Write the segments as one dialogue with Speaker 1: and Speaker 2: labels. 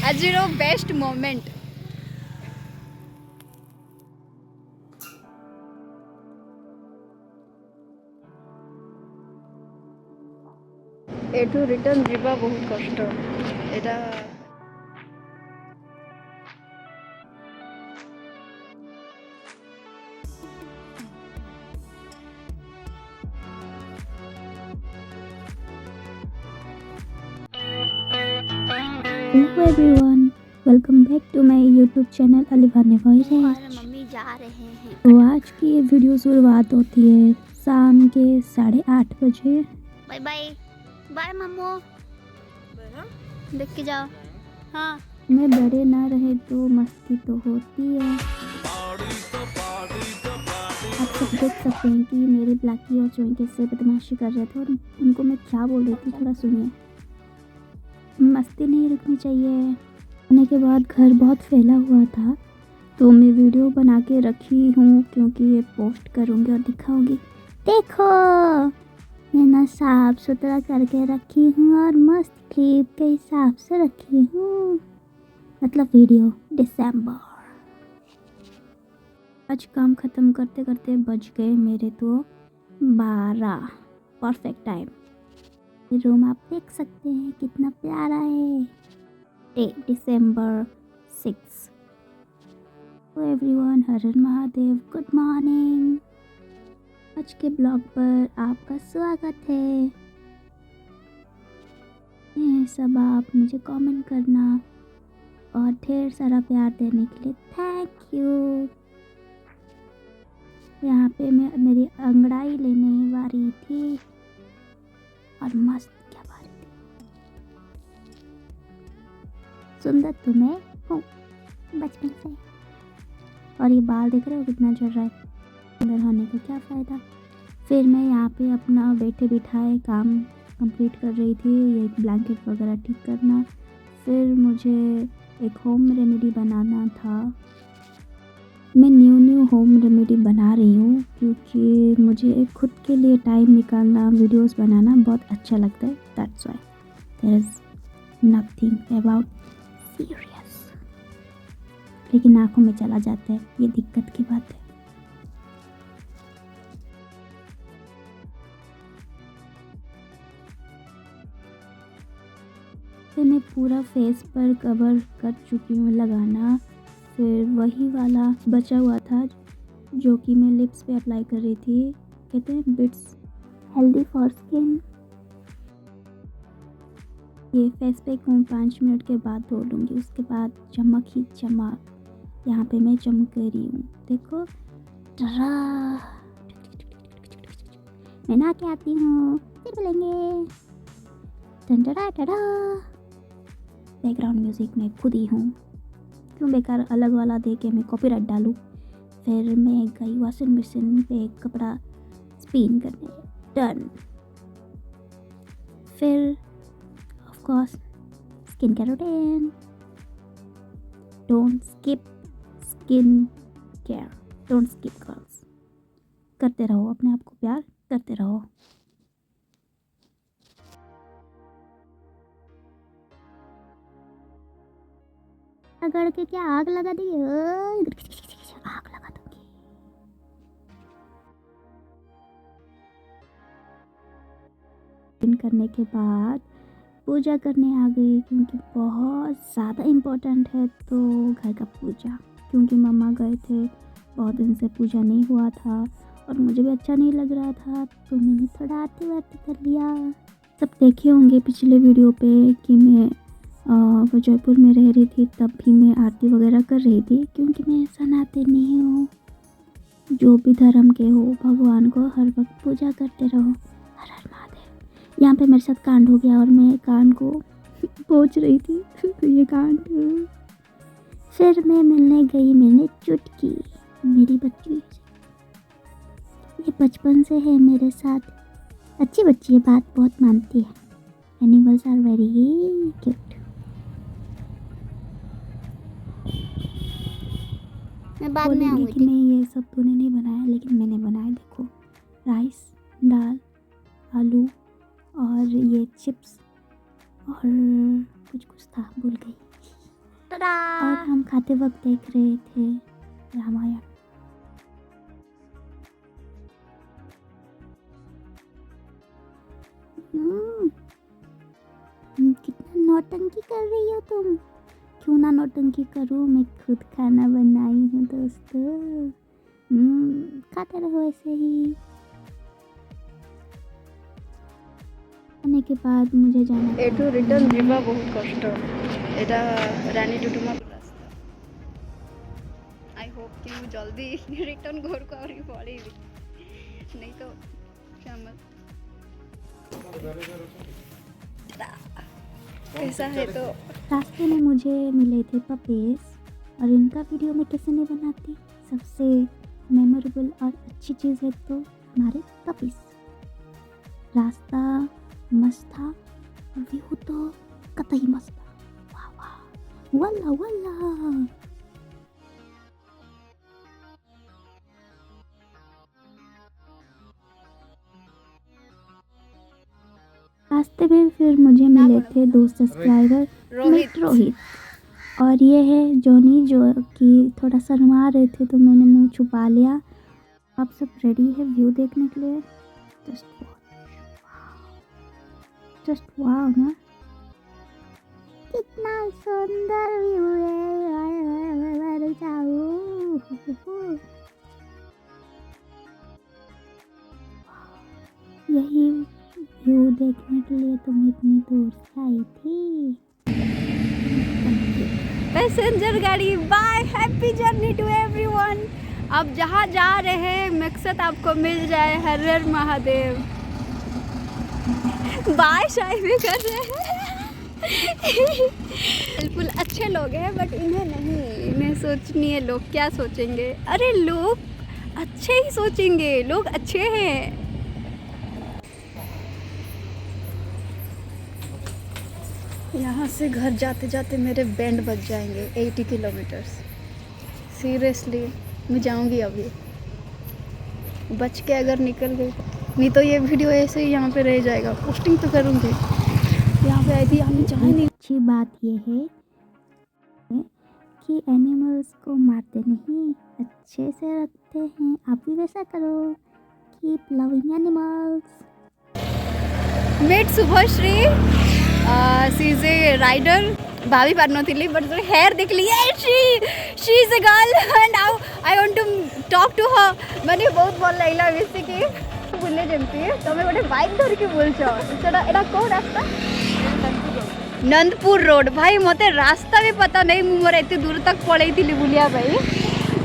Speaker 1: ଆଜିର best moment. ଏଠୁ return ଯିବା ବହୁତ କଷ୍ଟ। ଏଇଟା
Speaker 2: Hello everyone, welcome back to my YouTube channel अलिवाने वॉइस।
Speaker 1: मम्मी जा रहे हैं।
Speaker 2: तो आज की ये वीडियो शुरुआत होती है शाम के 8:30 बजे।
Speaker 1: बाय बाय बाय मम्मू, देख के जाओ। हाँ,
Speaker 2: में बड़े ना रहे तो मस्ती तो होती है। आप सब देख सकते हैं कि मेरे ब्लैकी और चोई कैसे बदमाशी कर रहे थे और उनको मैं क्या बोल रही थी, थोड़ा सुनिए। मस्ती नहीं रुकनी चाहिए। आने के बाद घर बहुत फैला हुआ था तो मैं वीडियो बना के रखी हूँ क्योंकि ये पोस्ट करूँगी और दिखाऊंगी। देखो मैं ना साफ सुथरा करके रखी हूँ और मस्त क्लिप के हिसाब से रखी हूँ, मतलब वीडियो। दिसंबर आज काम ख़त्म करते करते बज गए मेरे तो 12। Perfect time. रूम आप देख सकते हैं कितना प्यारा है। December 6। तो एवरीवन, हर हर महादेव, गुड मॉर्निंग। आज के ब्लॉग पर आपका स्वागत है। ये सब आप मुझे कमेंट करना और ढेर सारा प्यार देने के लिए थैंक यू। यहाँ पे मैं मेरी अंगड़ाई लेने वाली थी और मस्त क्या बारी थी। सुंदर तो मैं हूँ बचपन से। और ये बाल देख रहे हो कितना झड़ रहा है। सुंदर होने का क्या फ़ायदा। फिर मैं यहाँ पे अपना बैठे बिठाए काम कंप्लीट कर रही थी, ये ब्लैंकेट वगैरह ठीक करना। फिर मुझे एक होम रेमेडी बनाना था। मैं न्यू होम रेमेडी बना रही हूँ क्योंकि मुझे खुद के लिए टाइम निकालना, वीडियोस बनाना बहुत अच्छा लगता है। That's why there is nothing about serious. लेकिन आंखों में चला जाता है, ये दिक्कत की बात है। फिर मैं पूरा फेस पर कवर कर चुकी हूँ लगाना। फिर वही वाला बचा हुआ था जो कि मैं लिप्स पे अप्लाई कर रही थी। कहते हैं बिट्स हेल्दी फॉर स्किन। ये फेस पे 5 मिनट के बाद धो लूँगी, उसके बाद चमक ही चमक। यहाँ पे मैं चमक रही हूँ, देखो। टरा मैं ना के आती हूँ, फिर बोलेंगे टंडरा टरा। बैकग्राउंड म्यूजिक में खुद ही हूँ, क्यों बेकार अलग वाला दे के मैं कॉपीराइट डालूँ। फिर मैं गई वॉशिंग मशीन पे कपड़ा स्पिन करने। डन। फिर of course skin care routine. Don't skip skin care, don't skip girls. करते रहो, अपने आप को प्यार करते रहो। रगड़ के क्या आग लगा दी? आग लगा दूंगी। करने के बाद पूजा करने आ गई क्योंकि बहुत ज़्यादा इम्पोर्टेंट है तो घर का पूजा। क्योंकि मम्मा गए थे, बहुत दिन से पूजा नहीं हुआ था और मुझे भी अच्छा नहीं लग रहा था तो मैंने थोड़ा आरती वारती कर लिया। सब देखे होंगे पिछले वीडियो पे कि मैं वो जयपुर में रह रही थी, तब भी मैं आरती वगैरह कर रही थी क्योंकि मैं सनातनी हूँ। जो भी धर्म के हो, भगवान को हर वक्त पूजा करते रहो। हर हर महादेव। यहाँ पे मेरे साथ कांड हो गया और मैं कांड को पहुँच रही थी ये कांड। फिर मैं मिलने गई, मैंने चुटकी, मेरी बच्ची। ये बचपन से है मेरे साथ, अच्छी बच्ची है, बात बहुत मानती है। Animals are very cute.
Speaker 1: मैं बाद में
Speaker 2: बोलेंगे
Speaker 1: आऊँगी।
Speaker 2: कि नहीं ये सब तूने नहीं बनाया, लेकिन मैंने बनाया। देखो, राइस, दाल, आलू और ये चिप्स और कुछ था, भूल गई। और हम खाते वक्त देख रहे थे रामायण। कितना नौटंकी कर रही हो तुम। क्यों ना नौटंकी करूँ, मैं खुद खाना बनाई हूँ दोस्तों। खाते रहो ऐसे ही। खाने के बाद मुझे जाना
Speaker 1: एठू रिटर्न जीवा बहुत कष्ट। एटा रानी डुडुमा रास्ता। आई होप कि मैं जल्दी रिटर्न घर को आउरी पड़ेगी, नहीं तो ऐसा है। तो
Speaker 2: रास्ते में मुझे मिले थे पपीज, और इनका वीडियो मैं कैसे नहीं बनाती। सबसे मेमोरेबल और अच्छी चीज़ है तो हमारे पपीज। रास्ता मस्त था, व्यू तो कतई मस्त था। वाह वाह, वल्ला वल्ला। रास्ते में फिर मुझे मिले थे 2 सब्सक्राइबर, रोहित और ये है जॉनी, जो कि थोड़ा शर्मा रहे थे तो मैंने मुंह छुपा लिया। आप सब रेडी है व्यू देखने के लिए? जस्ट वाओ ना, कितना सुंदर व्यू है। जाओ, यही व्यू देखने के लिए तुम इतनी दूर से आई थी।
Speaker 1: पैसेंजर गाड़ी bye, happy journey to everyone. अब जहाँ जा रहे हैं मकसद आपको मिल जाए, हर हर महादेव। बाय शाय भी कर रहे हैं। बिल्कुल अच्छे लोग हैं, बट इन्हें नहीं, इन्हें सोचनी है लोग क्या सोचेंगे। अरे लोग अच्छे ही सोचेंगे, लोग अच्छे हैं। यहाँ से घर जाते जाते मेरे बैंड बज जाएंगे 80 किलोमीटर्स। सीरियसली मैं जाऊँगी अभी, बच के अगर निकल गई, नहीं तो ये वीडियो ऐसे ही यहाँ पे रह जाएगा। पोस्टिंग तो करूँगी। यहाँ पे आई थी, हमें चाहे नहीं।
Speaker 2: अच्छी बात ये है कि एनिमल्स को मारते नहीं, अच्छे से रखते हैं। आप भी वैसा करो, keep loving animals.
Speaker 1: Meet Shubhashri, she is a rider. भाभी पारनथिली, बट हेयर देख ली, she is a girl and I want to talk to her. मैंने बहुत भल लगला मिसिकी बुले जमती तुम गोटे बाइक धरिकी बुलछ। एटा कौ रास्ता? नंदपुर रोड। भाई मते रास्ता भी पता नहीं, मु मोर एते दूर तक पळई थिली बुलिया भाई।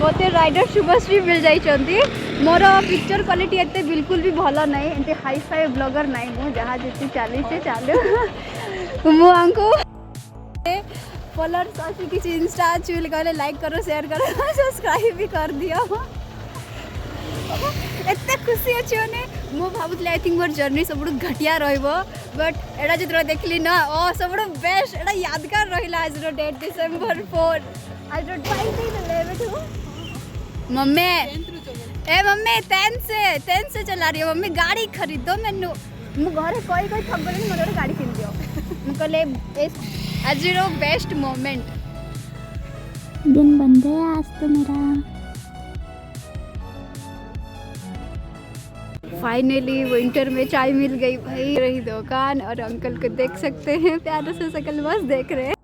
Speaker 1: मते राइडर शुभश्री मिल जाइछंती। मोर पिक्चर क्वालिटी एते बिल्कुल भी भल नहीं, एते हाई फाई ब्लॉगर नहीं। मु जहाँ जेती चाली से चालू। मु आंको फॉलोअर्स अच्छी किसी इंस्टा चुल करे, लाइक करो, शेयर करो, सब्सक्राइब भी कर दियो। एते खुशी अच्छे ने मु भाबुतले आई थिंक मोर जर्नी सब घटिया रहइबो, बट एडा जितरा देखली ना ओ सब बेस्ट, एडा यादगार रहिला। आज रो डेट डिसेंबर 4। आज रो टाइम दे लेवे तू मम्मी। ए मम्मी 10 से चला रही हो मम्मी, गाड़ी खरीद दो मेनू। मु घरे कोई थक गले मोर गाड़ी किन दियो। मु कहले आज रो बेस्ट मोमेंट।
Speaker 2: दिन बन गया आज तो मेरा।
Speaker 1: फाइनली विंटर में चाय मिल गई भाई। रही दुकान और अंकल को देख सकते हैं, प्यारे से शकल बस देख रहे हैं।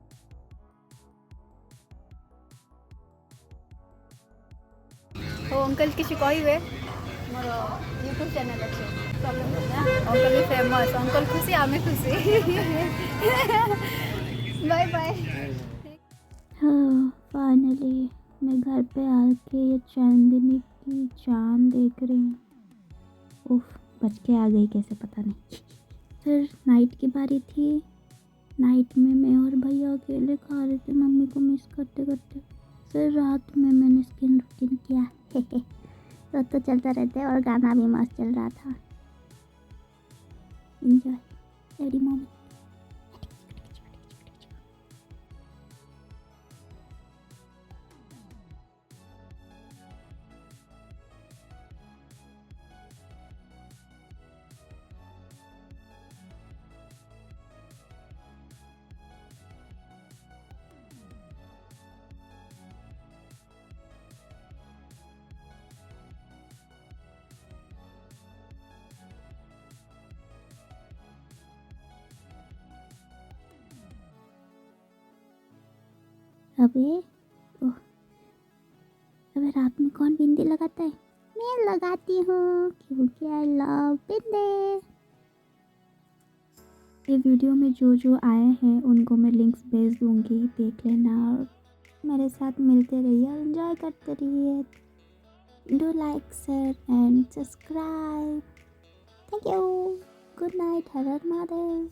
Speaker 1: ओ अंकल किसी कहबे मोर यूट्यूब चैनल अच्छे अंकल भी फेमस। अंकल खुशी, आमे खुशी। Bye bye.
Speaker 2: हाँ फाइनली मैं घर पे आके ये चांदनी की चांद देख रही हूँ। उफ, बच के आ गई कैसे पता नहीं। फिर नाइट की बारी थी। नाइट में मैं और भैया अकेले खा रहे थे मम्मी को मिस करते करते। फिर रात में मैंने स्किन रूटीन किया। तो चलता रहता है और गाना भी मस्त चल रहा था। Enjoy every moment. अबे ओह, अबे रात में कौन बिंदी लगाता है? मैं लगाती हूँ क्योंकि आई लव बिंदी। ये वीडियो में जो आए हैं उनको मैं लिंक्स भेज दूँगी, देख लेना और मेरे साथ मिलते रहिए और एंजॉय करते रहिए। Do like, share and subscribe. Thank you. Good night, her her Mahadev.